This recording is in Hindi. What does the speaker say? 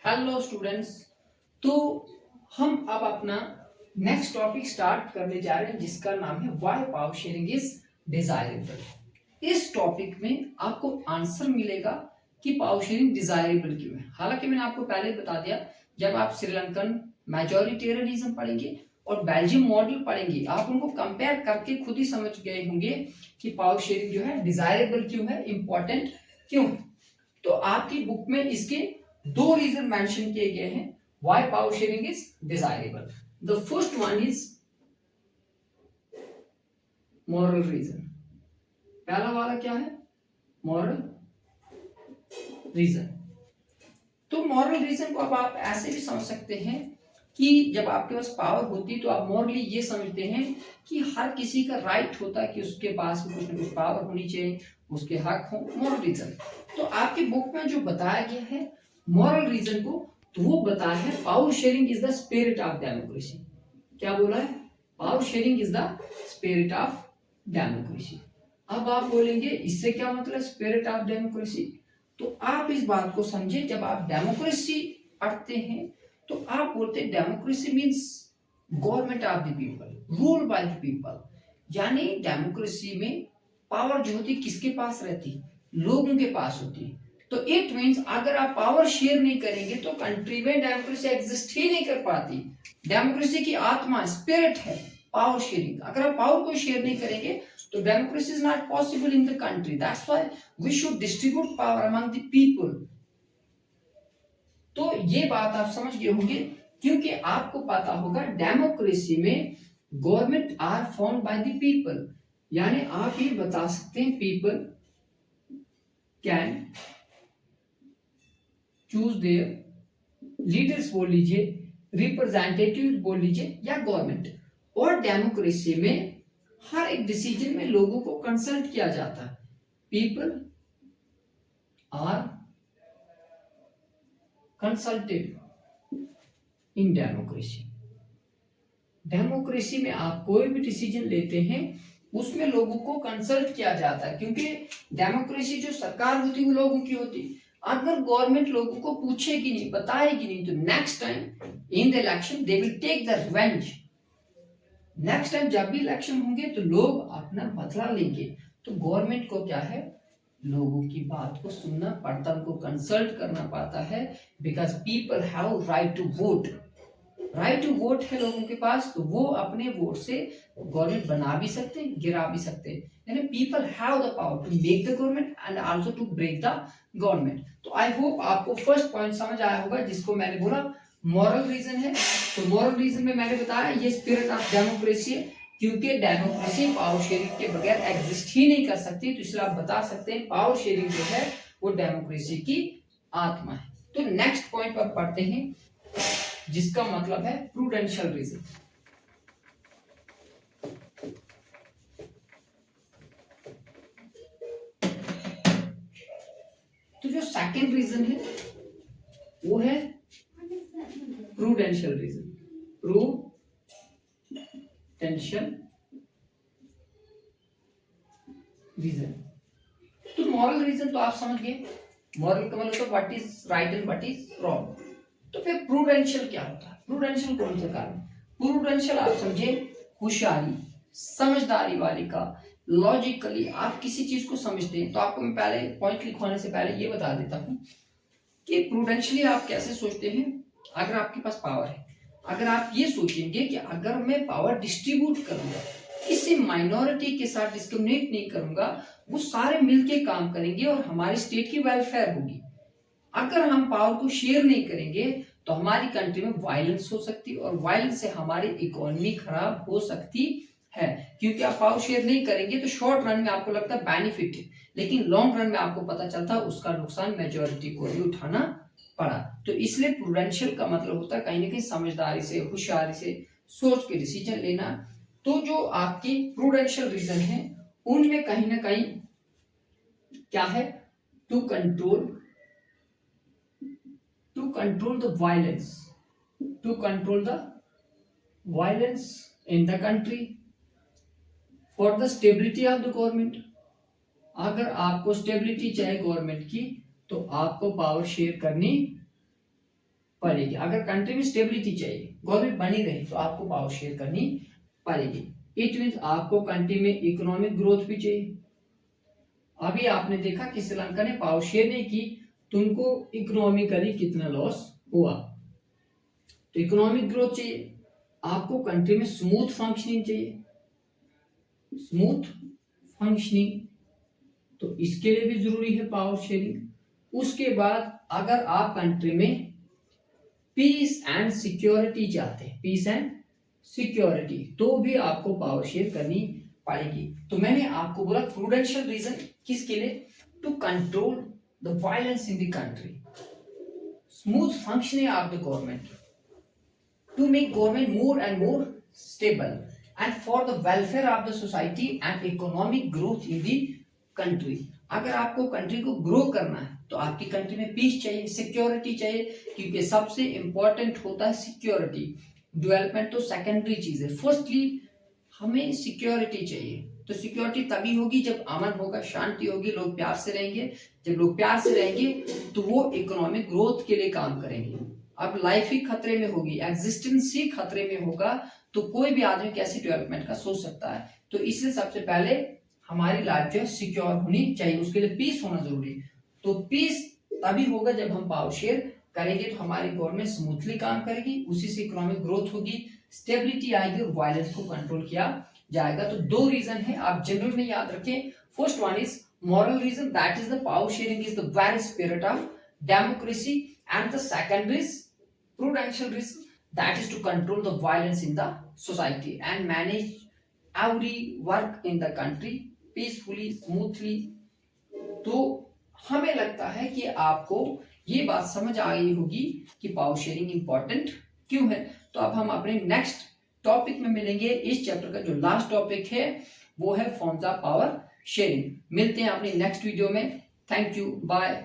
Hello students. तो हम अब अपना नेक्स्ट टॉपिक स्टार्ट करने जा रहे हैं जिसका नाम है why power sharing is desirable. इस टॉपिक में आपको आंसर मिलेगा कि पावर शेयरिंग डिजायरेबल क्यों है। हालांकि मैंने आपको पहले बता दिया, जब आप श्रीलंकन मेजॉरिटेरियनिज्म पढ़ेंगे और बेल्जियम मॉडल पढ़ेंगे, आप उनको कंपेयर करके खुद ही समझ गए होंगे कि पावर शेयरिंग जो है डिजायरेबल क्यों है, इंपॉर्टेंट क्यों है। तो आपकी बुक में इसके दो रीजन मेंशन किए गए हैं why power sharing is desirable. The first one is moral reason. पहला वाला क्या है? Moral reason. तो मॉरल रीजन को अब आप ऐसे भी समझ सकते हैं कि जब आपके पास पावर होती तो आप मॉरली ये समझते हैं कि हर किसी का राइट होता है कि उसके पास कुछ ना कुछ पावर होनी चाहिए, उसके हक हो। मॉरल रीजन तो आपकी बुक में जो बताया गया है मॉरल रीजन को, तो वो बताया है power sharing is the spirit of democracy. क्या बोला है? Power sharing is the spirit of democracy. अब आप बोलेंगे इससे क्या मतलब स्पिरिट ऑफ डेमोक्रेसी? तो आप इस बात को समझे, जब आप डेमोक्रेसी पढ़ते हैं तो आप बोलते हैं democracy means government of the people, rule by the people. यानी डेमोक्रेसी में पावर जो होती किसके पास रहती? लोगों के पास होती। तो इट मीन्स अगर आप पावर शेयर नहीं करेंगे तो कंट्री में डेमोक्रेसी एग्जिस्ट ही नहीं कर पाती। डेमोक्रेसी की आत्मा स्पिरिट है पावर शेयरिंग। अगर आप पावर को शेयर नहीं करेंगे तो democracy is not possible in the country. That's why we should distribute power among the people. तो ये बात आप समझ गए होंगे, क्योंकि आपको पता होगा डेमोक्रेसी में government are formed by the people. यानी आप ये बता सकते हैं people can choose their leaders बोल लीजिए, रिप्रेजेंटेटिव बोल लीजिए, या गवर्नमेंट। और डेमोक्रेसी में हर एक डिसीजन में लोगों को कंसल्ट किया जाता है। People are consulted in democracy. Democracy में आप कोई भी डिसीजन लेते हैं उसमें लोगों को कंसल्ट किया जाता है, क्योंकि डेमोक्रेसी जो सरकार होती है वो लोगों की होती है। अगर गवर्नमेंट लोगों को पूछेगी नहीं, बताएगी नहीं, तो next time in the election they will take the revenge. Next time जब भी इलेक्शन होंगे तो लोग अपना बदला लेंगे। तो गवर्नमेंट को क्या है, लोगों की बात को सुनना पड़ता है, उनको कंसल्ट करना पड़ता है। Because people have right to vote. Right to vote है लोगों के पास, तो वो अपने वोट से गवर्नमेंट बना भी सकते हैं, गिरा भी सकते हैं। यानी people have the power to make the government and also to break the government. तो आई होप आपको फर्स्ट पॉइंट समझ आया होगा, जिसको मैंने बोला मॉरल रीजन है। तो मॉरल रीजन में मैंने बताया ये स्पिरिट ऑफ डेमोक्रेसी है, क्योंकि डेमोक्रेसी पावर शेयरिंग के बगैर एग्जिस्ट ही नहीं कर सकती। तो इसलिए आप बता सकते हैं पावर शेयरिंग जो है वो डेमोक्रेसी की आत्मा है। तो नेक्स्ट पॉइंट पर पढ़ते हैं, जिसका मतलब है प्रूडेंशियल रीजन। तो जो सेकंड रीजन है वो है प्रूडेंशियल रीजन। Prudential reason. तो मॉरल रीजन तो आप समझ गए, मॉरल का मतलब तो what is right and what is wrong. तो फिर प्रूडेंशियल क्या होता है? प्रूडेंशियल कौन सा कारण? प्रूडेंशियल आप समझे होशियारी, समझदारी वाली का, लॉजिकली आप किसी चीज को समझते हैं। तो आपको मैं पहले पॉइंट लिखवाने से पहले ये बता देता हूं कि प्रूडेंशियली आप कैसे सोचते हैं। अगर आपके पास पावर है, अगर आप ये सोचेंगे कि अगर मैं पावर डिस्ट्रीब्यूट करूंगा, किसी माइनॉरिटी के साथ डिस्क्रिमिनेट नहीं करूंगा, वो सारे मिलके काम करेंगे और हमारी स्टेट की वेलफेयर होगी। अगर हम पावर को शेयर नहीं करेंगे तो हमारी कंट्री में वायलेंस हो सकती है, और वायलेंस से हमारी इकोनॉमी खराब हो सकती है। क्योंकि आप पावर शेयर नहीं करेंगे तो शॉर्ट रन में आपको लगता है बेनिफिट है, लेकिन लॉन्ग रन में आपको पता चलता है उसका नुकसान मेजॉरिटी को ही उठाना पड़ा। तो इसलिए प्रूडेंशियल का मतलब होता है कहीं ना कहीं समझदारी से, होशियारी से सोच के डिसीजन लेना। तो जो आपकी प्रूडेंशियल रीजन है उनमें कहीं ना कहीं क्या है, to control the violence, to control the violence in the country, for the stability of the government। अगर आपको स्टेबिलिटी चाहिए गवर्नमेंट की तो आपको पावर शेयर करनी पड़ेगी। अगर कंट्री में स्टेबिलिटी चाहिए, गवर्नमेंट बनी रहे, तो आपको पावर शेयर करनी पड़ेगी। इट मीन्स आपको कंट्री में इकोनॉमिक ग्रोथ भी चाहिए। अभी आपने देखा कि श्रीलंका ने पावर शेयर नहीं की तो उनको इकोनॉमिकली कितना लॉस हुआ। तो इकोनॉमिक ग्रोथ चाहिए, आपको कंट्री में स्मूथ फंक्शनिंग चाहिए, स्मूथ फंक्शनिंग, तो इसके लिए भी जरूरी है पावर शेयरिंग। उसके बाद अगर आप कंट्री में पीस एंड सिक्योरिटी चाहते हैं, पीस एंड सिक्योरिटी, तो भी आपको पावर शेयर करनी पड़ेगी। तो मैंने आपको बोला प्रूडेंशियल रीजन किसके लिए, to control the violence in the country, smooth functioning of the government, to make government more and more stable and for the welfare of the society and economic growth in the country। अगर आपको कंट्री को ग्रो करना है तो आपकी कंट्री में पीस चाहिए, सिक्योरिटी चाहिए, क्योंकि सबसे इंपॉर्टेंट होता है सिक्योरिटी। डेवलपमेंट तो सेकेंडरी चीज है, फर्स्टली हमें सिक्योरिटी चाहिए। तो सिक्योरिटी तभी होगी जब अमन होगा, शांति होगी, लोग प्यार से रहेंगे। जब लोग प्यार से रहेंगे तो वो इकोनॉमिक ग्रोथ के लिए काम करेंगे। अब लाइफ ही खतरे में होगी, एग्जिस्टेंस ही खतरे में होगा, तो कोई भी आदमी कैसी डेवलपमेंट का सोच सकता है। तो इसलिए सबसे पहले हमारी लाइफ जो है सिक्योर होनी चाहिए, उसके लिए पीस होना जरूरी। तो पीस तभी होगा जब हम पावर शेयर करेंगे, तो हमारी गवर्नमेंट स्मूथली काम करेगी, उसी से इकोनॉमिक ग्रोथ होगी, स्टेबिलिटी आएगी और वायलेंस को कंट्रोल किया जाएगा। तो दो रीजन है, आप जनरल में याद रखें। First one is moral reason, that is the power sharing is the very spirit of democracy, and the second is prudential reason, that is to control the violence in the society and manage every work in the country peacefully, smoothly। तो हमें लगता है कि आपको ये बात समझ आ गई होगी कि पावर शेयरिंग इंपॉर्टेंट क्यों है। तो अब हम अपने नेक्स्ट टॉपिक में मिलेंगे। इस चैप्टर का जो लास्ट टॉपिक है वो है फॉर्म्स ऑफ पावर शेयरिंग। मिलते हैं अपनी नेक्स्ट वीडियो में। Thank you, bye.